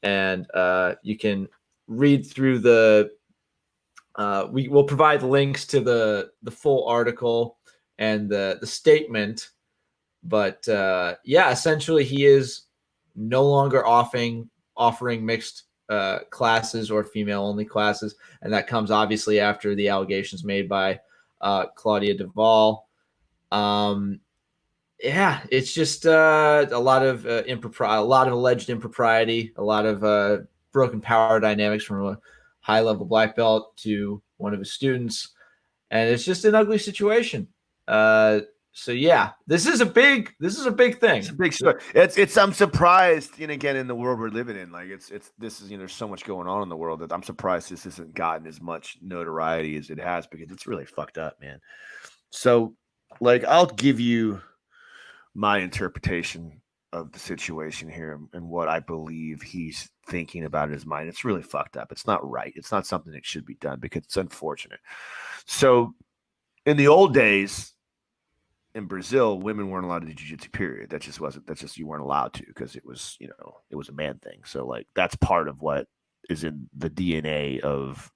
and you can read through the we will provide links to the full article and the statement, but essentially he is no longer offering mixed classes or female only classes, and that comes obviously after the allegations made by Claudia Duvall. It's just a lot of alleged impropriety, a lot of broken power dynamics from a high-level black belt to one of his students, and it's just an ugly situation. So yeah, this is a big thing. It's a big story. I'm surprised, and again, in the world we're living in, like there's so much going on in the world that I'm surprised this hasn't gotten as much notoriety as it has, because it's really fucked up, man. So, like, I'll give you my interpretation of the situation here and what I believe he's thinking about in his mind. It's really fucked up. It's not right. It's not something that should be done because it's unfortunate. So in the old days in Brazil, women weren't allowed to do jiu-jitsu, period. That's just you weren't allowed to, because it was a man thing. So like, that's part of what is in the DNA of,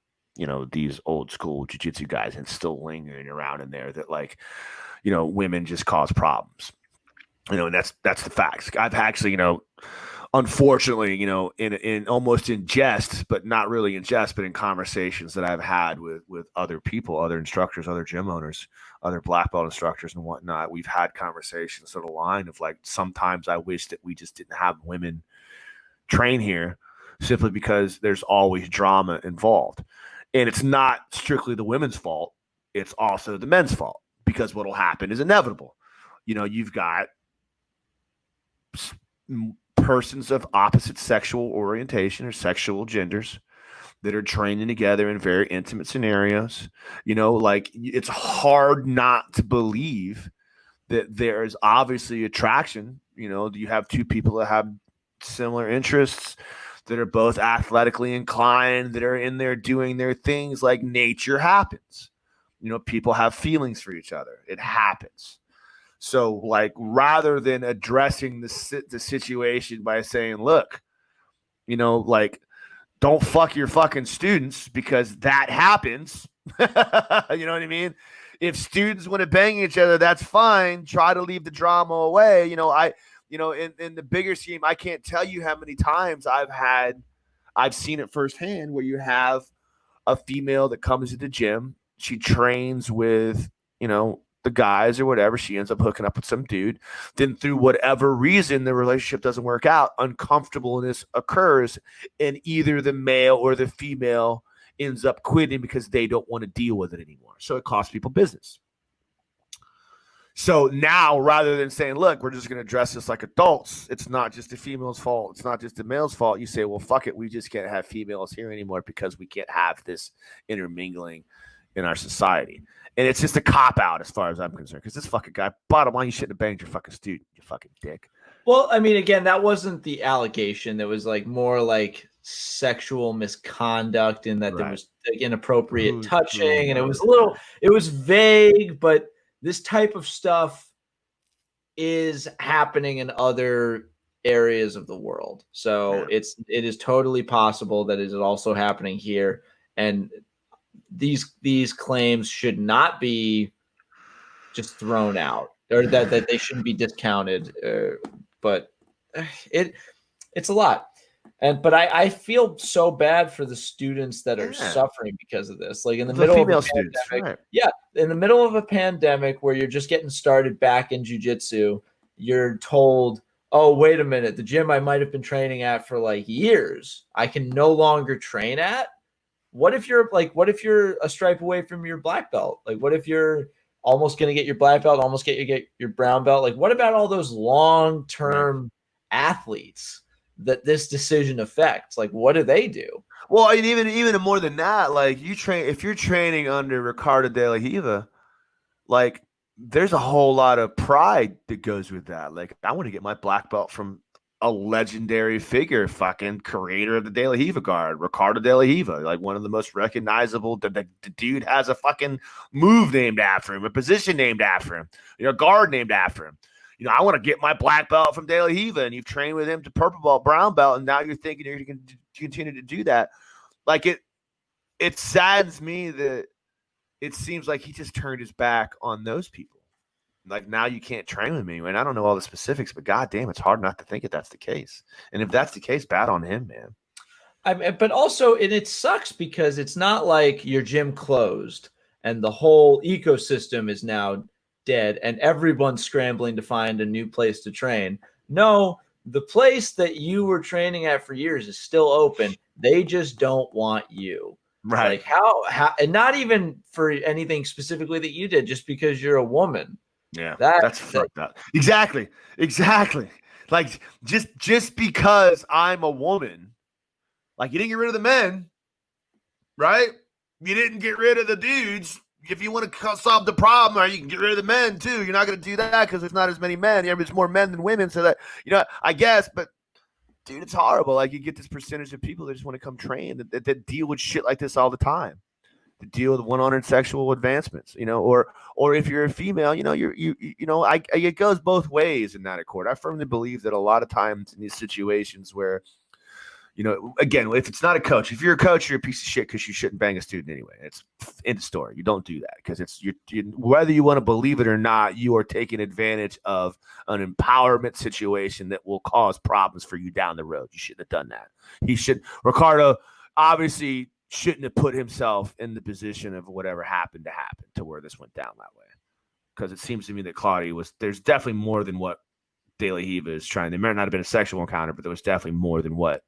these old school jiu-jitsu guys, and still lingering around in there, that like, women just cause problems. And that's the facts. I've actually, unfortunately, in almost in jest, but not really in jest, but in conversations that I've had with other people, other instructors, other gym owners, other black belt instructors and whatnot, we've had conversations on the line of like, sometimes I wish that we just didn't have women train here, simply because there's always drama involved. And it's not strictly the women's fault. It's also the men's fault, because what will happen is inevitable. You've got persons of opposite sexual orientation or sexual genders that are training together in very intimate scenarios. Like, it's hard not to believe that there is obviously attraction. You have two people that have similar interests, that are both athletically inclined, that are in there doing their things. Like, nature happens. People have feelings for each other. It happens. So, like, rather than addressing the situation by saying, look, like, don't fuck your fucking students, because that happens. You know what I mean? If students want to bang each other, that's fine. Try to leave the drama away. In the bigger scheme, I can't tell you how many times I've seen it firsthand, where you have a female that comes to the gym. She trains with, the guys or whatever. She ends up hooking up with some dude. Then through whatever reason, the relationship doesn't work out. Uncomfortableness occurs, and either the male or the female ends up quitting because they don't want to deal with it anymore. So it costs people business. So now, rather than saying, look, we're just going to address this like adults, it's not just the female's fault, it's not just the male's fault, you say, well, fuck it, we just can't have females here anymore because we can't have this intermingling, in our society. And it's just a cop-out as far as I'm concerned, because this fucking guy, bottom line, you shouldn't have banged your fucking student, you fucking dick. Well, I mean, again, that wasn't the allegation. That was like more like sexual misconduct in that there was like, inappropriate touching, and it was vague, but this type of stuff is happening in other areas of the world. So it is totally possible that it is also happening here. And these claims should not be just thrown out, or that they shouldn't be discounted. But it's a lot. But I feel so bad for the students that are suffering because of this. Like in the middle of a pandemic, in the middle of a pandemic where you're just getting started back in jiu-jitsu, you're told, oh, wait a minute, the gym I might have been training at for like years, I can no longer train at. What if you're a stripe away from your black belt? Like, what if you're almost going to get your black belt, almost get your brown belt? Like, what about all those long-term athletes that this decision affects? Like, what do they do? Well, and even more than that, like if you're training under Ricardo De La Riva, like there's a whole lot of pride that goes with that. Like, I want to get my black belt from a legendary figure, fucking creator of the De La Riva guard, Ricardo De La Riva, like one of the most recognizable. The dude has a fucking move named after him, a position named after him, a guard named after him. I want to get my black belt from De La Riva, and you've trained with him to purple belt, brown belt, and now you're thinking you're going to continue to do that. Like it saddens me that it seems like he just turned his back on those people. Like, now you can't train with me. And I don't know all the specifics, but goddamn, it's hard not to think that's the case. And if that's the case, bad on him, man. But also, and it sucks because it's not like your gym closed and the whole ecosystem is now dead and everyone's scrambling to find a new place to train. No, the place that you were training at for years is still open. They just don't want you. Right. Like how and not even for anything specifically that you did, just because you're a woman. Yeah, that's fucked up. Exactly. Like just because I'm a woman, like you didn't get rid of the men, right? You didn't get rid of the dudes. If you want to solve the problem, or you can get rid of the men too. You're not going to do that because there's not as many men. There's more men than women, so that I guess. But dude, it's horrible. Like you get this percentage of people that just want to come train that deal with shit like this all the time. To deal with one-on-one sexual advancements, or if you're a female, it goes both ways in that accord. I firmly believe that a lot of times in these situations where, again, if it's not a coach, if you're a coach, you're a piece of shit because you shouldn't bang a student anyway. It's end of story. You don't do that because whether you want to believe it or not, you are taking advantage of an empowerment situation that will cause problems for you down the road. You shouldn't have done that. Ricardo, obviously, shouldn't have put himself in the position of whatever happened to where this went down that way. Because it seems to me that Claudia there's definitely more than what De La Riva is trying. There might not have been a sexual encounter, but there was definitely more than what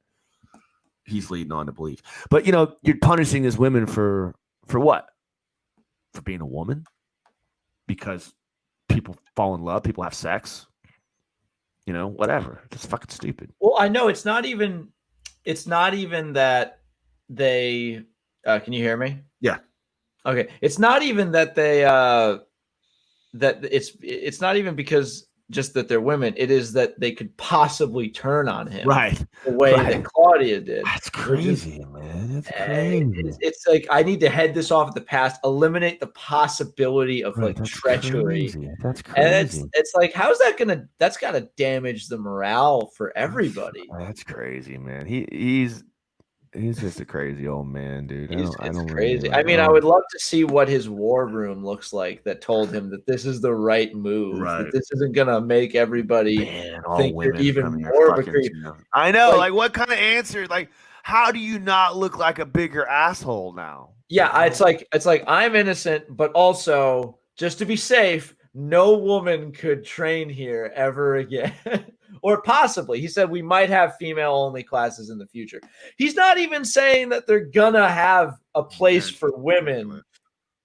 he's leading on to believe. But, you're punishing these women for what? For being a woman? Because people fall in love, people have sex, whatever. It's fucking stupid. Well, I know it's not even that they can you hear me? Yeah. Okay. It's not even that they that it's not even because just that they're women. It is that they could possibly turn on him, right? The way that Claudia did. That's crazy, man. That's crazy. It's like I need to head this off at the past, eliminate the possibility of treachery. Crazy. That's crazy. And it's like, how's that gonna? That's got to damage the morale for everybody. That's crazy, man. He's just a crazy old man, dude. It's crazy. I mean, I would love to see what his war room looks like that told him that this is the right move. Right. That this isn't going to make everybody think you're even more of a creep. I know. Like, what kind of answer? Like, how do you not look like a bigger asshole now? Yeah, it's like I'm innocent, but also, just to be safe, no woman could train here ever again. Or possibly, he said we might have female-only classes in the future. He's not even saying that they're gonna have a place for women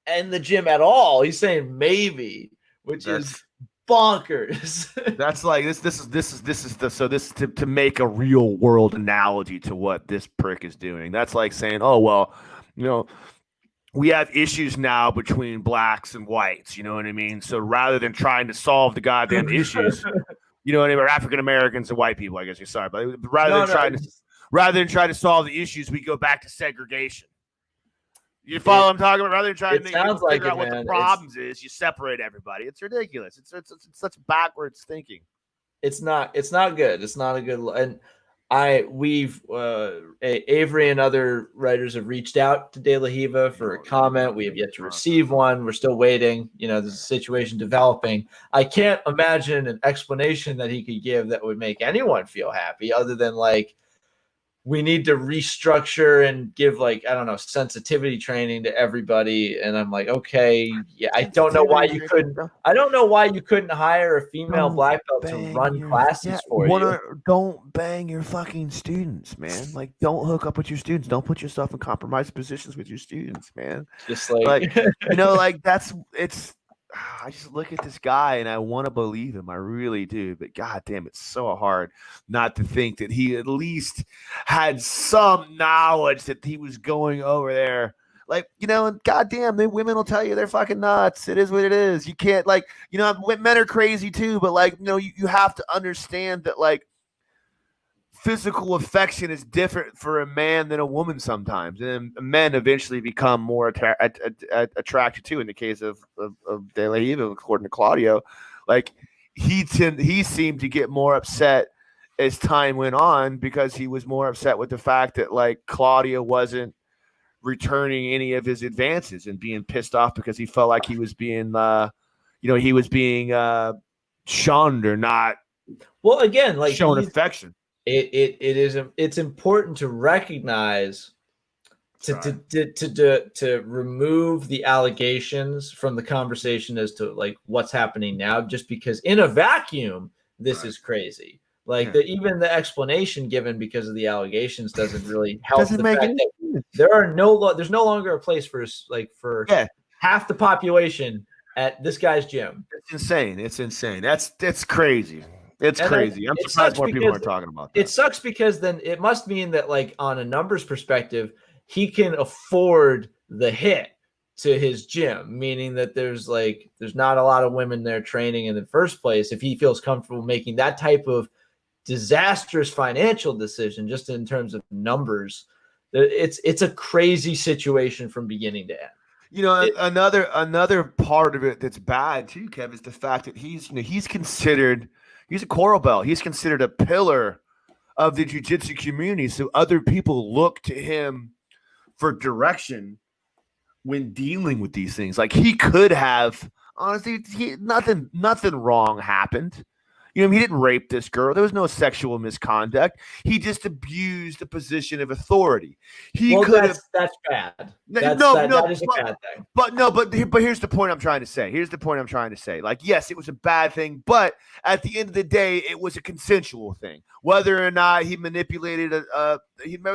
in the gym at all. He's saying maybe, which is bonkers. That's like this to make a real world analogy to what this prick is doing. That's like saying, oh well, we have issues now between blacks and whites. You know what I mean? So rather than trying to solve the goddamn issues, you know what I mean, or African Americans and white people, I guess you're sorry, but rather than trying to solve the issues, we go back to segregation. You follow what I'm talking about? Rather than trying to figure out what the problems is, you separate everybody. It's ridiculous. It's such backwards thinking. It's not good. It's not a good. And we've Avery and other writers have reached out to De La Riva for a comment. We have yet to receive one. We're still waiting. There's a situation developing. I can't imagine an explanation that he could give that would make anyone feel happy, other than like, we need to restructure and give, like, I don't know, sensitivity training to everybody. And I'm like, okay, yeah, I don't know why you couldn't hire a female black belt to run classes for you. Don't bang your fucking students, man. Like, don't hook up with your students. Don't put yourself in compromised positions with your students, man. Just like I just look at this guy and I want to believe him. I really do. But goddamn, it's so hard not to think that he at least had some knowledge that he was going over there. Like, and goddamn, the women will tell you they're fucking nuts. It is what it is. You can't, men are crazy too, but you have to understand that, physical affection is different for a man than a woman sometimes, and men eventually become more attracted to. In the case of De La Riva, according to Claudio, he seemed to get more upset as time went on because he was more upset with the fact that Claudio wasn't returning any of his advances and being pissed off because he felt like he was being shunned or not. Well, again, shown affection. It's important to recognize to remove the allegations from the conversation as to what's happening now, just because in a vacuum this is crazy. Even the explanation given because of the allegations doesn't really help. Doesn't make any sense. There's no longer a place for half the population at this guy's gym. It's insane. That's crazy. It's crazy. I'm surprised more people are talking about that. It sucks because then it must mean that, on a numbers perspective, he can afford the hit to his gym, meaning that there's not a lot of women there training in the first place. If he feels comfortable making that type of disastrous financial decision, just in terms of numbers, it's a crazy situation from beginning to end. Another part of it that's bad too, Kev, is the fact that he's considered. He's a coral belt. He's considered a pillar of the jiu-jitsu community. So other people look to him for direction when dealing with these things. He could have, honestly, nothing wrong happened. He didn't rape this girl. There was no sexual misconduct. He just abused a position of authority. That's bad. That is a bad thing. But here's the point I'm trying to say. Yes, it was a bad thing, but at the end of the day, it was a consensual thing. Whether or not he manipulated whether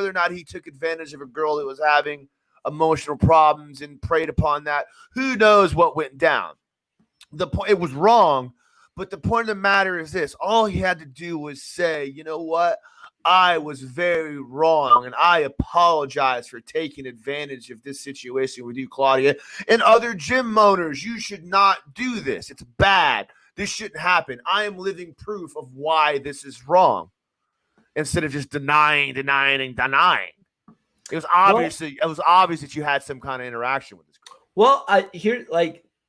or not he took advantage of a girl that was having emotional problems and preyed upon that, who knows what went down. It was wrong. But the point of the matter is this. All he had to do was say, you know what? I was very wrong, and I apologize for taking advantage of this situation with you, Claudia. And other gym owners, you should not do this. It's bad. This shouldn't happen. I am living proof of why this is wrong. Instead of just denying. It was obvious that you had some kind of interaction with this girl. Well,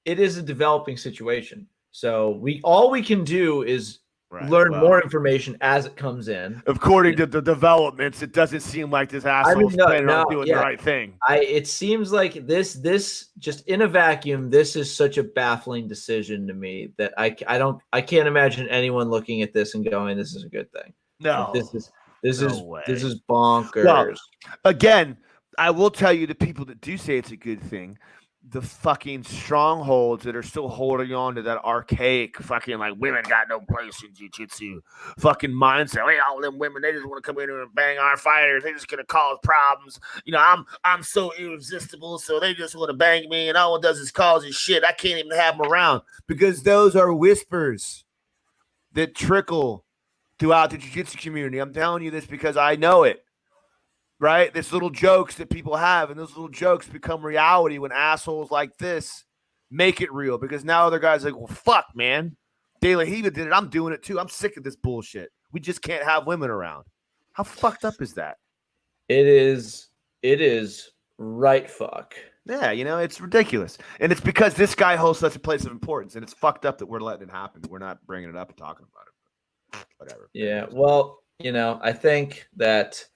it is a developing situation. So all we can do is learn more information as it comes in. According to the developments, it doesn't seem like this asshole is planning on doing the right thing. It seems like this just in a vacuum, this is such a baffling decision to me that I can't imagine anyone looking at this and going, this is a good thing. No. This is bonkers. Well, again, I will tell you, the people that do say it's a good thing, the fucking strongholds that are still holding on to that archaic fucking women got no place in jiu-jitsu fucking mindset. Hey, all them women, they just want to come in here and bang our fighters. They're just gonna cause problems. I'm so irresistible, so they just want to bang me, and all it does is cause shit. I can't even have them around, because those are whispers that trickle throughout the jiu-jitsu community. I'm telling you this because I know it. right? There's little jokes that people have, and those little jokes become reality when assholes like this make it real, because now other guys are like, well, fuck, man. De La Riva did it. I'm doing it too. I'm sick of this bullshit. We just can't have women around. How fucked up is that? It is right fuck. Yeah, it's ridiculous. And it's because this guy holds such a place of importance, and it's fucked up that we're letting it happen. We're not bringing it up and talking about it. Whatever. Yeah, well, I think that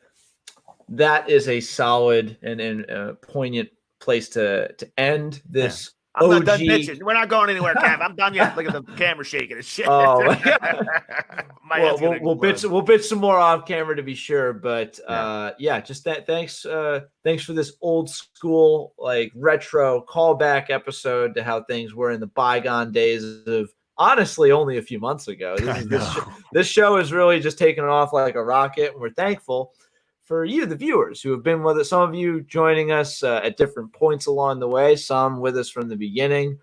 is a solid and poignant place to end this. I'm OG. not done bitching. We're not going anywhere, Cav. I'm done yet. Look at the camera shaking and shit. Oh, we'll bitch some more off camera to be sure, but just that. Thanks for this old school, like, retro callback episode to how things were in the bygone days of, honestly, only a few months ago. This show is really just taking off like a rocket, and we're thankful for you, the viewers, who have been with us. Some of you joining us at different points along the way, some with us from the beginning.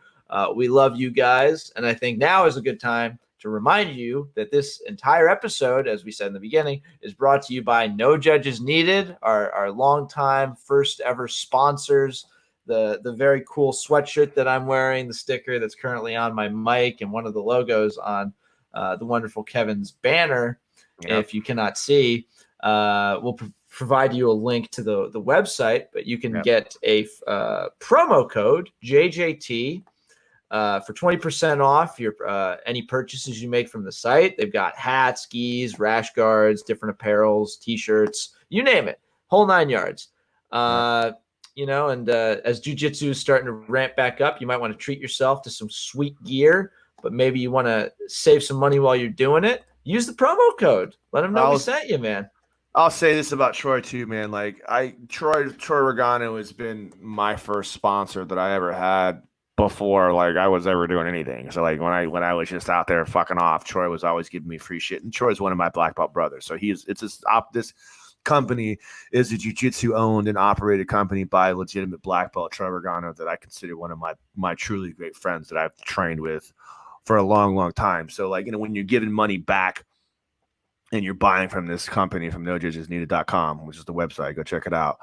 We love you guys, and I think now is a good time to remind you that this entire episode, as we said in the beginning, is brought to you by No Judges Needed, our longtime first ever sponsors. The very cool sweatshirt that I'm wearing, the sticker that's currently on my mic, and one of the logos on the wonderful Kevin's banner. Yep. If you cannot see, we'll provide you a link to the website, but you can get a promo code JJT for 20% off your any purchases you make from the site. They've got hats, skis, rash guards, different apparels, t-shirts, you name it, whole 9 yards. And as jiu-jitsu is starting to ramp back up, you might want to treat yourself to some sweet gear, but maybe you want to save some money while you're doing it. Use the promo code. Let them know we sent you, man. I'll say this about Troy too, man. Like Troy Regano has been my first sponsor that I ever had before, like, I was ever doing anything. So, like, when I was just out there fucking off, Troy was always giving me free shit. And Troy's one of my black belt brothers. So this company is a jiu-jitsu owned and operated company by a legitimate black belt, Troy Regano, that I consider one of my truly great friends that I've trained with for a long, long time. So, like, when you're giving money back and you're buying from this company, from nojudgesneeded.com, which is the website, go check it out.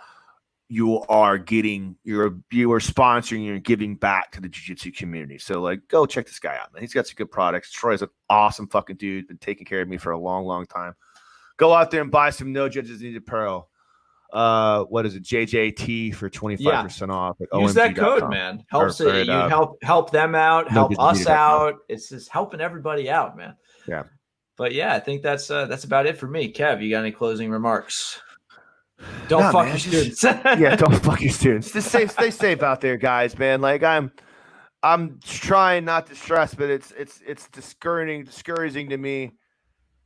You are sponsoring, you're giving back to the jiu-jitsu community. So, like, go check this guy out, man. He's got some good products. Troy's an awesome fucking dude, been taking care of me for a long, long time. Go out there and buy some No Judges Needed apparel. What is it? JJT for 25% off. Use that code, man. Help them out, help us out. It's just helping everybody out, man. Yeah. But yeah, I think that's about it for me. Kev, you got any closing remarks? Don't fuck your students. Yeah, don't fuck your students. Just stay safe out there, guys, man. Like, I'm trying not to stress, but it's discouraging to me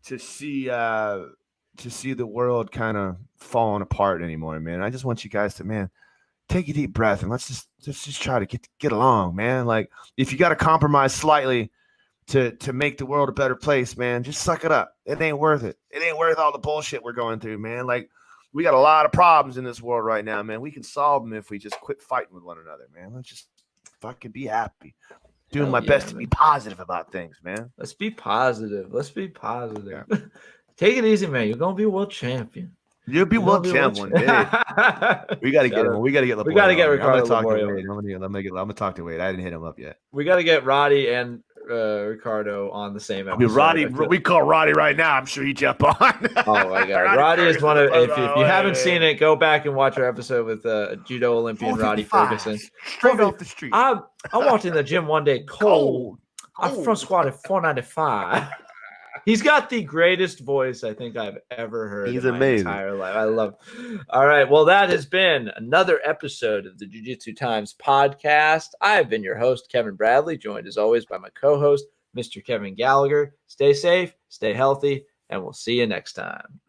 to see the world kind of falling apart anymore, man. I just want you guys to, man, take a deep breath and let's just try to get along, man. Like, if you got to compromise slightly to make the world a better place, man, just suck it up. It ain't worth it. It ain't worth all the bullshit we're going through, man. Like, we got a lot of problems in this world right now, man. We can solve them if we just quit fighting with one another, man. Let's just fucking be happy. Doing my best to be positive about things, man. Let's be positive. Yeah. Take it easy, man. You're gonna be world champion. You'll be world champion one day. We gotta get him. We gotta get Ricardo. I'm gonna talk to Wade. I didn't hit him up yet. We gotta get Roddy and Ricardo on the same episode. We call Roddy right now. I'm sure he jump on. Oh my god, Roddy is one of. If you haven't seen it, go back and watch our episode with judo Olympian Roddy Ferguson. Straight off the street. I walked in the gym one day cold. I front squatted 495. He's got the greatest voice I think I've ever heard. He's in amazing. My entire life. I love. All right. Well, that has been another episode of the Jiu-Jitsu Times podcast. I have been your host, Kevin Bradley, joined as always by my co-host, Mr. Kevin Gallagher. Stay safe, stay healthy, and we'll see you next time.